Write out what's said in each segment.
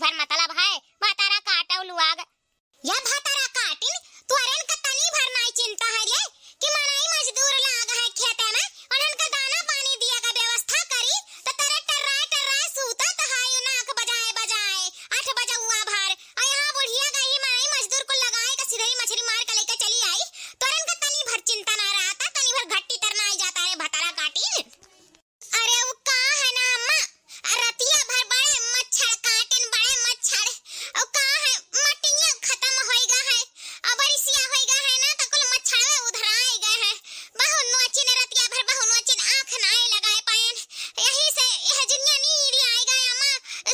भर मतलब है भातारा काटव लुआग या भातारा काटिन तुअरन का तनी भर नहीं चिंता है रे कि मनाई मजदूर लाग है खेते में उन्हन का दाना पानी दिया का व्यवस्था करी तो तेरे टर्राए सूता तहायु नाक बजाए बजाए 8 बजे हुआ भर और यहां बुढ़िया गई मनाई मजदूर को लगाए का सीधे मछली मार के लेके चली आई तुअरन का तनी भर चिंता ना रहा था तनी भर घट्टी तरना ही जाता है भातारा काटिन। अरे वो का है ना अम्मा रतिया भर बड़े मच्छर काटिन बड़े मच्छर और का है मटिया खत्म होइगा है अब बरिसिया होइगा है ना त कुल मच्छर उधराए गए हैं बहु नोचिन रतिया भर बहु नोचिन आंख नाए लगाए पायन यही से यह दुनिया नीरी आई गए अम्मा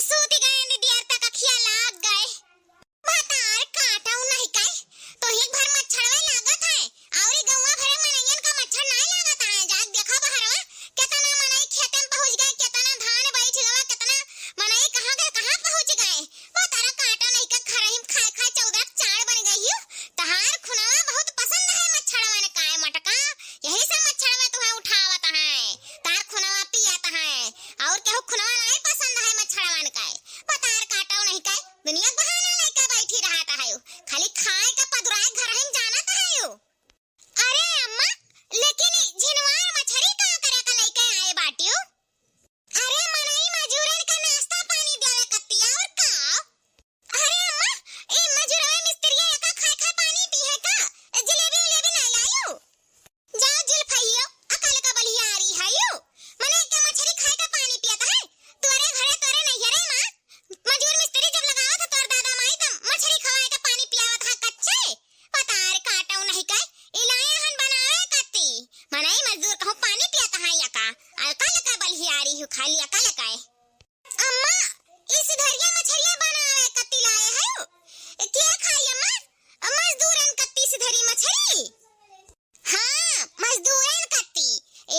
सूती गए निदियर तक अखिया लाग गए भातार काटऊ नहीं काय तो एक भर मच्छर लागत है और गौवा भरे मनैयन का मच्छर नहीं लागत है जाग देखा बहरवा कितना मनई खेत में पहुंच गए कितना धान बैठ गवा कितना मनई कहां गए कहां पहुंच गए वो तारा काटा नहीं का खरहिम खाए खाए 14 चार बन गई हो तहार खुनवा बहुत पसंद है मच्छरवा ने काय मटका यही से मच्छरवा तुम्हें उठावत है तार खुनवा पियात है और केहू खुनवा नहीं पसंद है मच्छरवा ने काय तार काटा नहीं काय दुनिया बहाना लेके बैठी रहता है खाली खाए का पदुराए घरहिम जानत है अरे अम्मा लेकिन झिनवार मछरी का करे का लेके आए बाटियो अरे मनई मजूरन का नाश्ता पानी देवे कतिया और का अरे अम्मा ए मजूरवा मिस्त्रिया का खाए खाए पानी पी है का जलेबी उलेबी नहीं लायो जाओ जुल्फइयो अकल का बलिया आ रही है यो मने के मछली खाए का पानी पियाता है तोरे घरे तोरे नहीं रे मां मजूर मिस्त्री जब लगाओ तो तोर दादा माई तम मछली खवाए का पानी पियावत है कच्चे पतार काटऊ नहीं काय इलाए हन बनावे कती मनई मजदूर कहूं पानी पियाता है या का अकल का बलिया आ रही हूं खाली अकल का अम्मा इस धरिया मछलियां बनावे कती लाए है क्या खाई अम्मा मजदूरन कती से धरी मछली हां मजदूरन कती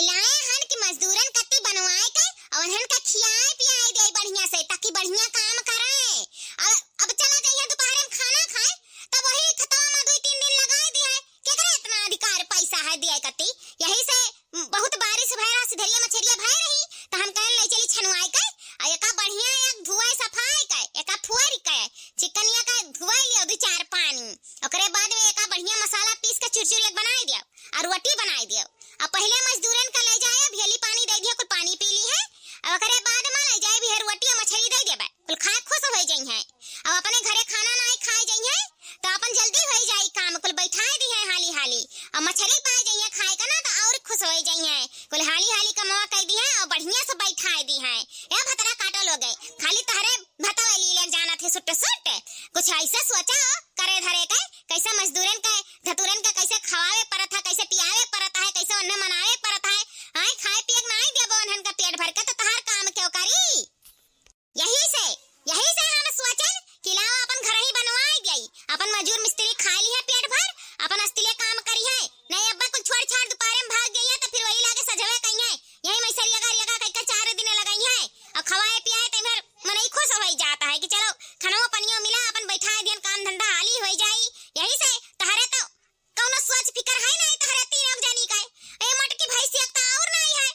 इलाए हन कि मजदूरन कती बनवाए के और हन का खियाए पियाए दे बढ़िया से ताकि बढ़िया काम करे अब चला जाइए दोपहर में खाना खाए तब वही खतवा में 2-3 दिन लगाए दिया है केकरे इतना अधिकार पैसा है दिया कती यही से बहुत बारिश भयरा से धरिया मछलियां भय रही तो हम कहन ले चली छनवाए के आ एका बढ़िया एक धुआई सफाई के एका फुआरी के चिकनिया का धुआई लियो 2-4 पानी ओकरे बाद में एका बढ़िया मसाला पीस के चुरचुरी बनाई दियो और रोटी बनाई दियो अब पहले मजदूरन का ले जाए भेली पानी दे दियो कुल पानी पी ली है और ओकरे बाद में ले जाए भी रोटी और मछली दे देबे कुल खाए खुश हो जाई है अब अपने घरे खाना नहीं खाए जाई है तो अपन जल्दी हो जाई काम कुल बैठाए दी है हाली हाली और मछली पाए जाई है खाए का ना तो और खुश हो जाई है कुल हाली हाली कमवा कर दी है और बढ़िया से बैठाए दी है ए भतरा काटो लोगे खाली तहरे भतवली ले जाना थे सुट्टे सुट्टे कुछ ऐसे सोचा करे धरे के कैसे मजदूरन के धतुरन के कैसे खवावे परत है कैसे पियावे परत है कैसे उन्हें मनावे परत है हाय खाए पिए नहीं देबो उन्हन का पेट भर के तो तहार काम क्यों करी यही से हम सोचन कि लाओ अपन घर ही बनवाई गई अपन मजूर मिस्त्री खा ली है पेट भर अपन अस्तिले काम करी है नहीं अब्बा कुछ छोड़ छाड़ दोपहर में भाग गई है तो फिर वही लागे सजवे कहीं है यही मैसरिया गरिया का 4 दिन लगाई है और खवाए पियाए तो फिर मन ही खुश हो जाता है कि चलो खाना पानियो मिला अपन बैठाए दिन काम धंधा हाली हो जाई यही से तहरे तो कौनो सोच फिकर है नहीं तहरे तीन जानी का ए मटकी भैंसी एकता और नहीं है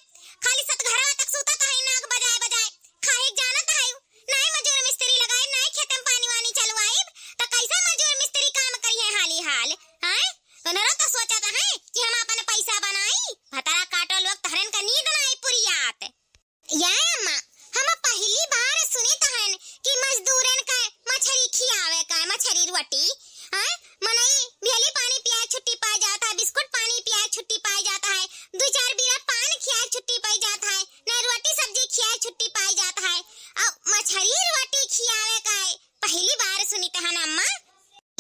खाली सत घरवा तक सूता है नाक बजाए बजाए खाए जानत है नहीं मजूर मिस्त्री लगाए नहीं खेत में पानी वानी चलवाई तो कैसे मजूर मिस्त्री काम करिए हाली हाल हैं उन्होंने तो सोचा था है कि हम अपन पैसा बनाई भतारा काटो लोग तहरन का नींद नहीं पुरियात या अम्मा हम पहली बार सुने तहन कि मजदूरन का मछली खियावे का मछली रोटी हैं मनई भेली पानी पिया छुट्टी पा जाता है बिस्कुट पानी पिया छुट्टी पा जाता है 2-4 बीरा पान खिया छुट्टी पा जाता है न रोटी सब्जी खिया छुट्टी पा जाता है अब मछली रोटी खियावे का पहली बार सुनी तहन अम्मा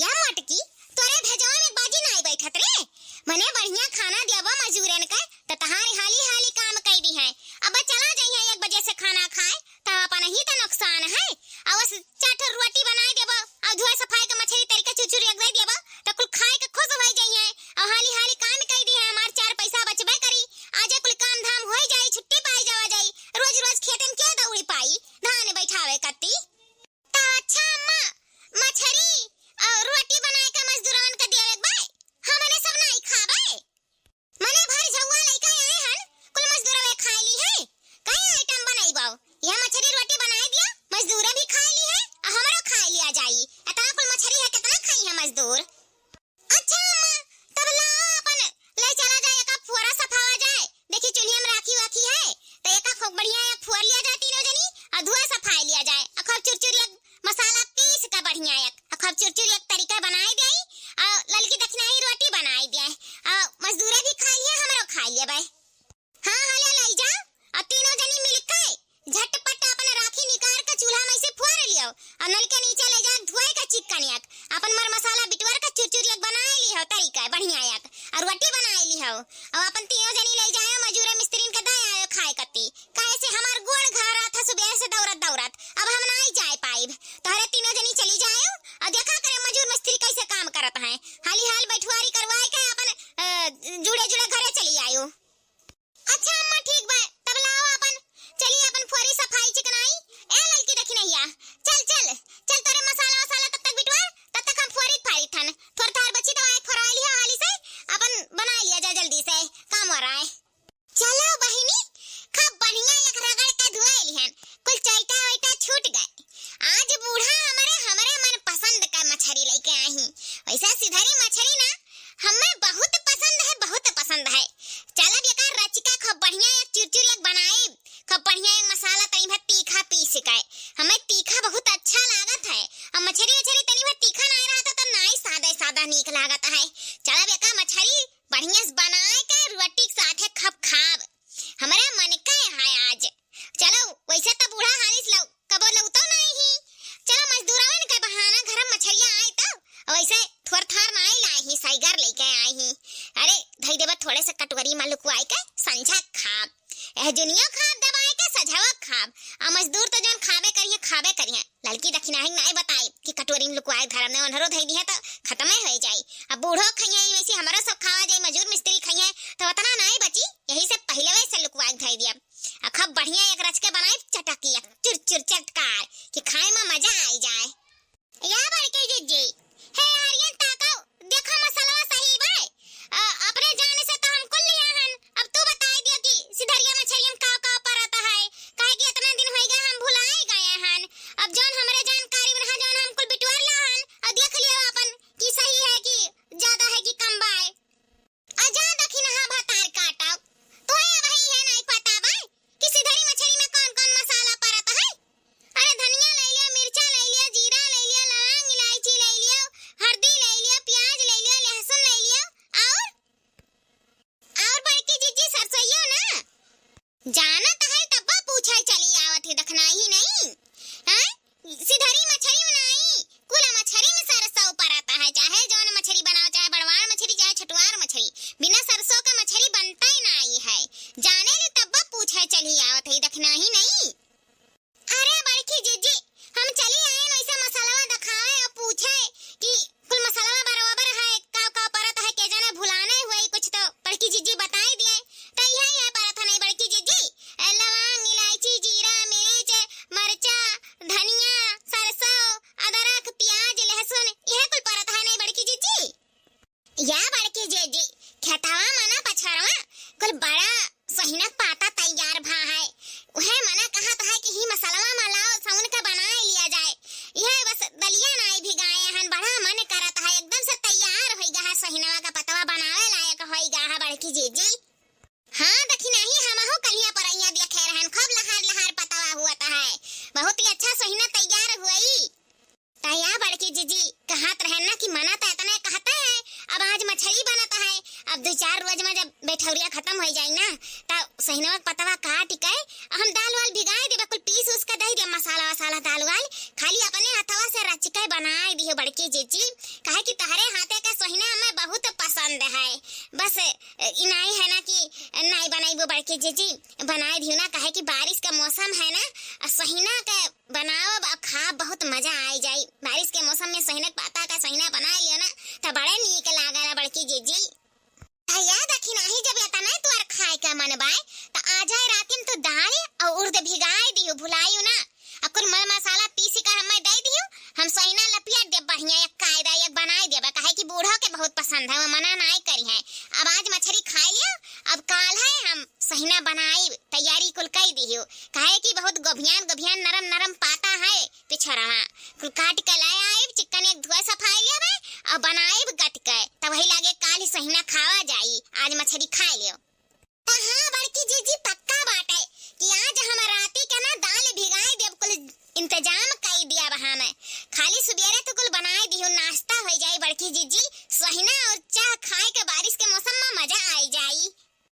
या मटकी तोरे भेजवा में बाजी नहीं बैठत रे मने बढ़िया खाना देबो मजूरन का त तहार हाली हाली काम कई दी है अब चला जाई है 1 बजे से खाना खाए त अपन ही तो नुकसान है अब 4 रोटी बनाई देबो और धुआ सफाई का मछली तरीका चुचुरी एक दे देबो त कुल खाए के खुश हो जाई है और हाली हाली काम कई दी है हमार 4 पैसा बचबे करी आजे कुल काम धाम हो जाई छुट्टी पाई जावा जाई रोज रोज खेत में क्या दौड़ी पाई धान बैठावे कत्ती त अच्छा अम्मा मछली और रोटी बनाए के मजदूरन के देवे भाई हमने सब नहीं खाबे मने भर झौवा लइका आए हन कुल मजदूरवे खा ली है कई आइटम बनाई बाऊ यह मछली रोटी बनाई दिया मजदूर भी खा ली है और हमरा मजदूर। अच्छा अम्मा, तब लाओ अपन ले चला जाए, एक फुआरा सफावा जाए। देखी चुल्ही में राखी वाखी है तो एक खूब बढ़िया एक फुआर लिया जाए, तीनों जनी और धुआं सफाई लिया जाए। खूब चुरचुर एक मसाला पीस का बढ़िया एक खूब चुरचुर एक तरीका बनाई दे और ललकी दक्षिणाई रोटी बनाई दे और मजदूरे भी खा लिया, हमरो खा लिया भाई। हाँ ले जाओ और तीनों जनी मिलके झटपट अपन राखी निकाल के चूल्हा में से फुआर लियो और नल के नीचे ले जा धुआई का चिकन एक अपन मर मसाला बिटवर का चुरचुर एक बनाई ली हो तरीका बढ़िया एक और रोटी बनाई ली हो और अपन तीनों जनी ले जाए मजूरे मिस्त्रीन के दे आयो खाए कती। काहे से हमार गोड़ घारा था सुबह से दौड़त दौड़त, अब हम नहीं जाए पाइब। तोहरे तीनों जनी चली जाओ और देखा करे मजूर मिस्त्री कैसे काम करत हैं। हाली हाल बैठवारी करवाए के अपन जुड़े जुड़े घरे चली आयो। अच्छा अम्मा ठीक बा, तब लाओ अपन चलिए अपन फुआरी सफाई चिकनाई। ए ललकी देखी नैया, चल चल चल तोरे मसाला वसाला तब तक बिटवा, तब तक हम फुआरी फाड़ी थन थोड़ थार बची तो एक फराई लिया हाली से अपन बना लिया जा जल्दी से, काम हो रहा है। चलो बहिनी, खूब बढ़िया एक रगड़ के धुआई लिहन, कुल चैटा वैटा छूट गए। आज बूढ़ा हमारे मन पसंद का मछली लेके आई। वैसा सिधरी मछली ना हमें बहुत पसंद है, बहुत पसंद है। चल अब एक रचिका खूब बढ़िया एक चुरचुर एक बनाई, खूब बढ़िया एक मसाला तनी भर तीखा पीस के। हमें तीखा बहुत अच्छा लागत है और मछली उछली तनी भर तीखा नहीं रहता तो नहीं सादा सादा नीक लागत है। चल अब एक मछली बढ़िया से बनाए के रोटी के साथे खूब खाब, हमारे मन का है आज। चलो वैसे तो बूढ़ा हालिस लो कबो लौतो नहीं। चलो मजदूरवन के बहाना घर में मछलियां आई तो वैसे थोड़ थार नहीं लाई ही, साइगर लेके आई ही। अरे धई देबा थोड़े से कटोरी में लुकवाई के संझा खाब, एह जुनिया खाब दबाए के सझावा खाब। आ मजदूर तो जन खाबे करिए लड़की दक्षिणाई नहीं बताई कि कटोरी में लुकवाए धरम ने ओनहरो धई दिए तो खत्म हो जाई। अब बूढ़ो खइए वैसे हमारा सब खावा जाए, मजदूर मिस्त्री खइए तो उतना नहीं बची, यही से पहले वैसे लुकवाए धई दिया। खूब बढ़िया एक रच के बनाई चटकी चुरचुर चटकार कि खाए में मजा आई जाए। या बड़के जीजी हे आर्यन ताको देखो मसाला सही बा, अपने जाने से तो हम कुल लिया हन। अब तू बताई दियो कि सिधरिया मछलियन का परता है, काहे कि इतना दिन हो गया हम भुलाए गए हन। अब जौन हमरे जानकारी में जौन हम कुल बिटवर लाहन और देख लियो अपन कि सही है कि ज्यादा है कि कम बा। अजा दखिन हा भातार काटाओ तो वही है नहीं पता बा कि सिधरी मछली में कौन कौन मसाला परता है। अरे धनिया ले लियो, मिर्चा ले लियो, जीरा ले लियो, लौंग इलायची ले लियो, हल्दी ले लियो, प्याज ले लियो, लहसुन ले लियो और बड़की जीजी सरसोइयो ना जानत है तब पूछे चली आवत है देखना ही नहीं। हैं सिधरी मछली में नहीं, कुल मछली में सरसों परता है। चाहे जौन मछली बनाओ, चाहे बड़वार मछली चाहे छटवार मछली, बिना सरसों का मछली बनता ही नहीं है। जाने ले तब पूछे चली आवत है देखना ही नहीं। अरे बड़की जीजी हम चली आए वैसे मसाला दिखाए और पूछे कि कुल मसाला बराबर है का परत है, के जाने भुलाने हुए कुछ तो बड़की जीजी बताई दिए तो यही है परत नहीं बड़की जीजी। लौंग इलायची जीरा मिर्च मरचा धनिया सरसों अदरक प्याज लहसुन यह कुल परत है नहीं बड़की जीजी। या बड़की जीजी खेतवा मना पछरवा कुल बड़ा सहीना पाता तैयार भा है, वह मना कहत है कि ही मसाला मलाओ सौन का बनाए लिया जाए। यह बस दलिया नहीं भिगाए हन, बड़ा मन करत है एकदम से तैयार हो गया है, सहीनवा का पतवा बनावे लायक हो गया है बड़की जीजी। हाँ देखी नहीं हमहु कलिया परैया देखे रहन, खूब लहार लहार पतवा हुआ है, बहुत ही अच्छा सहीना तैयार हुई। तैयार बड़की जीजी कहत रहन ना कि मना तो इतना कहता है, अब आज मछली बनता है, अब 2-4 रोज में जब बैठौरिया खत्म हो जाए ना तो सहीनवा पतवा काट के हम दाल वाल भिगाए देबे, कुल पीस उसका दे दे मसाला वसाला दाल वाल खाली अपने हाथवा से रचिका बनाए दियो बड़की जीजी। काहे कि तहरे हाथे का सहीना हमें बहुत पसंद है, बस इनाई है ना कि नहीं बनाइबो बड़की जीजी बनाए दियो ना, काहे कि बारिश का मौसम है ना, सहीना के बनाओ खा बहुत मजा आई जाए। बारिश के मौसम में सहीना पाता का सहीना बना लियो ना तो बड़े नीक लागला बड़की जीजी। याद रखी नहीं जब इतना तोर खाए का मन बाय तो आ जाए रात में तो दाल और उर्द भिगाए दियो भुलाइयो ना, अकुल मल मसाला पीस कर हमें दे दियो, हम सहीना लपिया दे बढ़िया एक कायदा एक बनाए देबा, काहे कि बूढ़ो के बहुत पसंद है, वो मना नहीं करी है। अब आज मछली खा लियो, अब काल है हम सहीना बनाई तैयारी कुल कई दियो, काहे कि बहुत गोभियान नरम नरम पाता है पिछड़ा कुल काट के लाए आए चिकन एक धुआ सफाई लेबे और बनाए गत के तब वही लागे काल सहीना खावा जाई। आज मछली खा लियो। तो हाँ बड़की जीजी पक्का बात है कि आज हम राती के ना दाल भिगाए देव कुल इंतजाम कर दिया वहां में। खाली सुबेरे तो कुल बनाए दियो, नाश्ता हो जाए बड़की जीजी। सहीना और चाह खाए के बारिश के मौसम में मजा आई जाई।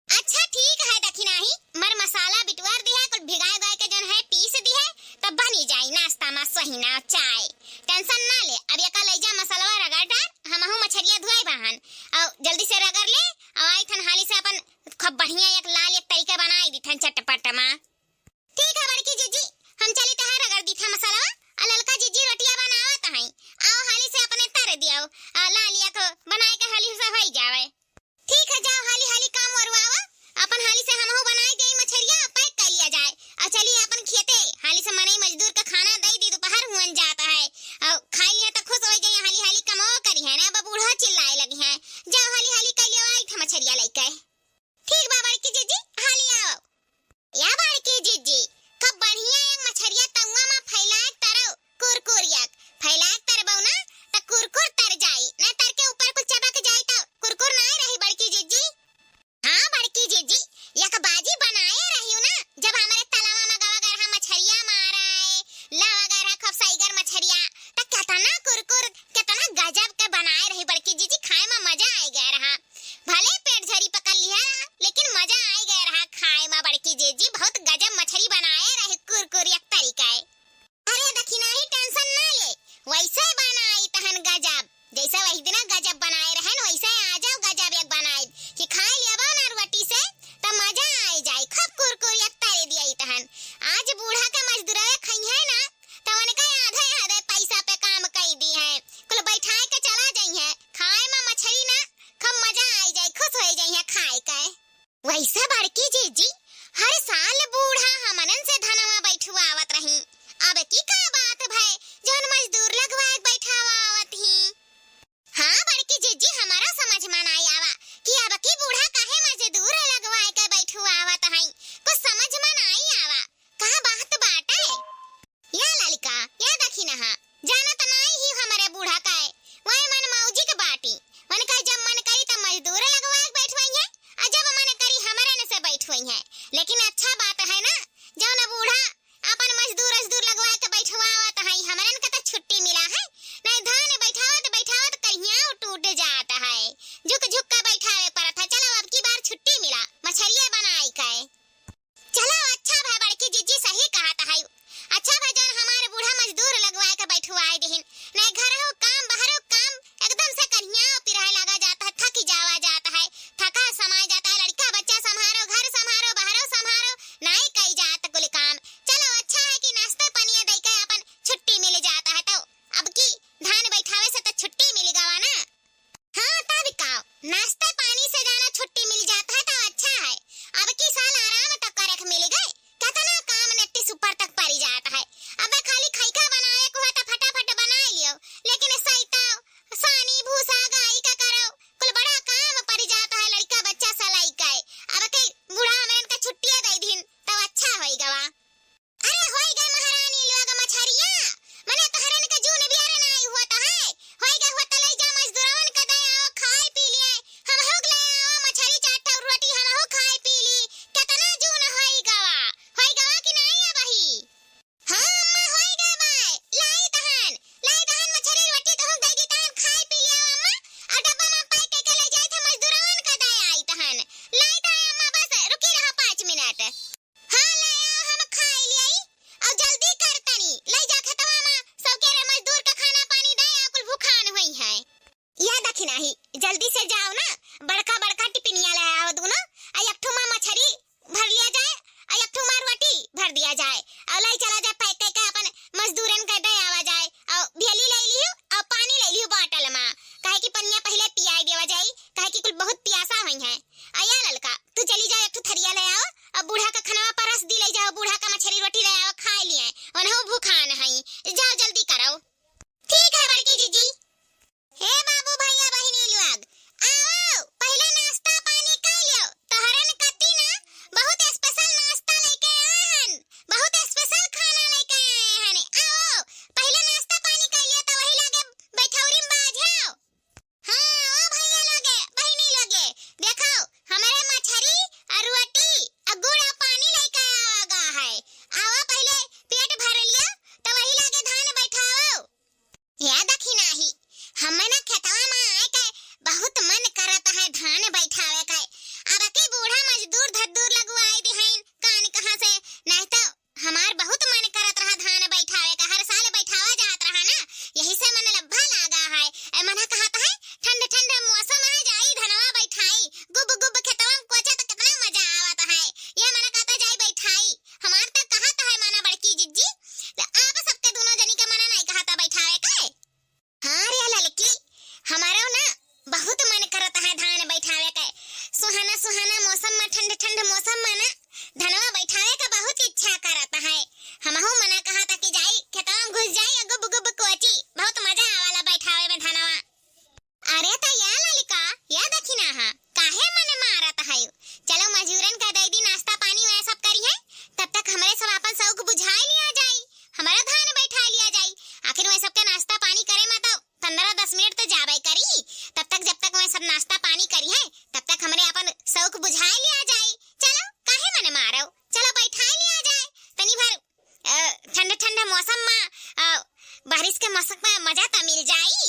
अच्छा ठीक है दखिनाही, मर मसाला बिटवार दी है, कुल भिगाए गए के जन है पीस दी है, तब बनी जाई नाश्ता में सहीना और चाय। टेंशन ना ले, अब यका ले जा मसाला रगड़ डाल, हमहू मछरिया धुआई बहन और जल्दी से रगड़ ले और आई थन हाली से अपन खूब बढ़िया एक लाल एक तरीका बनाई दी थन चटपट में। ठीक है बड़की जीजी, हम चली तहां रगड़ दी था मसाला और ललका जीजी रोटियां बनावत हैं। आओ हाली से अपने तर दियो लालिया को बनाए के हाली से हो जावे। ठीक है जाओ हाली हाली काम वरवावा, अपन हाली से हमहू बनाई देई मछरिया पैक कर लिया जाए और चलिए अपन खेते। हाली से मने मजदूर का खाना दई दी, दोपहर हुन जाता है और खा लिया तो खुश हो जाए। हाली हाली कमाओ करी है ना, अब बूढ़ा चिल्लाए लगी है। जाओ हाली हाली कर लियो, आई था मछरिया लेके। ठीक बा बड़की जीजी, हाली आओ। या बड़की जीजी कब बढ़िया एक मछरिया तउआ में फैलाए तरो कुरकुरिया फैलाए तरबौ ना त कुरकुर तर जाई, ना तर के ऊपर कुछ चबक जाई तो कुरकुर ना रही बड़की जीजी। हाँ बड़की जीजी एक बाजी बनाए रही ना, जब हमारे तालाब में गवा गरहा मछरिया मारा है लवा गरहा खूब साइगर मछरिया, त कितना कुरकुर कितना गजब के बनाए रही बड़की जीजी। खाए में मजा आई गया रहा, भले पेट झरी पकड़ लिया लेकिन मजा आई गया रहा खाए में बड़की जीजी। बहुत गजब मछली बनाए रहे कुरकुर एक तरीका है। अरे दखिना ही टेंशन ना ले, वैसे बनाई तहन गजब, जैसा वही दिन गजब बनाए रहन वैसे आ जाओ गजब एक बनाई कि खाए लिया ना रोटी से त मजा आई जाए। खूब कुरकुर एक तरे दिया तहन। आज बूढ़ा के मजदूरवे खई है ना त उनका आधे आधे पैसा पे काम कई दी है, कुल बैठाए के चला जाई है। खाए में मछली ना खूब मजा आई जाए, खुश हो जाई है खाए के। वैसे बड़की जीजी हर साल बूढ़ा हमनन से धनवा बैठवावत रही, अब की का बात भाई जौन मजदूर लगवाए बैठावा आवत ही। हाँ बड़की जीजी हमारा समझ में नहीं आवा कि अब की बूढ़ा काहे मजदूर लगवाए के बैठवावत हई, कुछ समझ में नहीं आवा का बात बाटे। या ललिका या दखिना जाना त नहीं ही हमारे बूढ़ा का है, वही मन मौजी के बाटी मन का जब मन करी त मजदूर लगवाए बैठवाई है और जब मन करी हमारे ने से बैठवाई है। लेकिन अच्छा बात है ना जौन बूढ़ा अपन मजदूर लगवाए के बैठवावत है, हमरन के त छुट्टी मिला है, नहीं धान बैठावत बैठावत कहिया टूट जाता है, झुक झुक के बैठावे पड़त है। चलो अब की बार छुट्टी मिला मछलियां बनाई के। चलो अच्छा भाई बड़की जीजी सही कहत है, अच्छा भाई जौन हमारे बूढ़ा मजदूर लगवाए के बैठवाए देहिन मजा तो मिल जाई।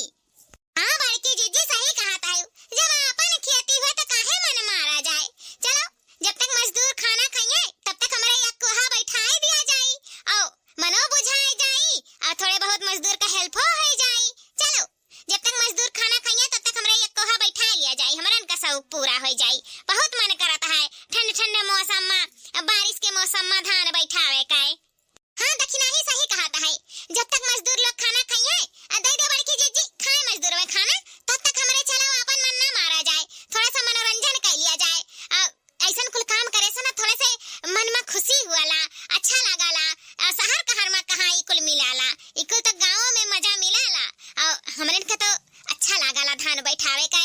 हाँ बड़की जीजी सही कहा तायू, जब अपन खेती हो तो काहे मन मारा जाए। चलो जब तक मजदूर खाना खाइए तब तक हमारा एक कोहा बैठाई दिया जाई और मनो बुझाई जाई और थोड़े बहुत मजदूर का हेल्प हो जाई। चलो जब तक मजदूर खाना खाइए तब तक हमारा एक कोहा बैठा लिया जाई, हमारा का शौक पूरा हो जाई। बहुत मन करता है ठंडे ठंडे मौसम में, बारिश के मौसम में धान बैठावे का। हाँ दक्षिणा ही सही कहा है, जब तक मजदूर लोग खाना खाइए दे दे बड़की जीजी खाए मजदूर में खाना, तब तक हमारे चलो अपन मन ना मारा जाए, थोड़ा सा मनोरंजन कर लिया जाए। ऐसा कुल काम करे से ना थोड़े से मन में खुशी हुआला, अच्छा लगाला। शहर कहर में कहाँ ई कुल मिलाला, ई कुल तो गाँव में मजा मिलाला और हमरे के तो अच्छा लगाला धान बैठावे का।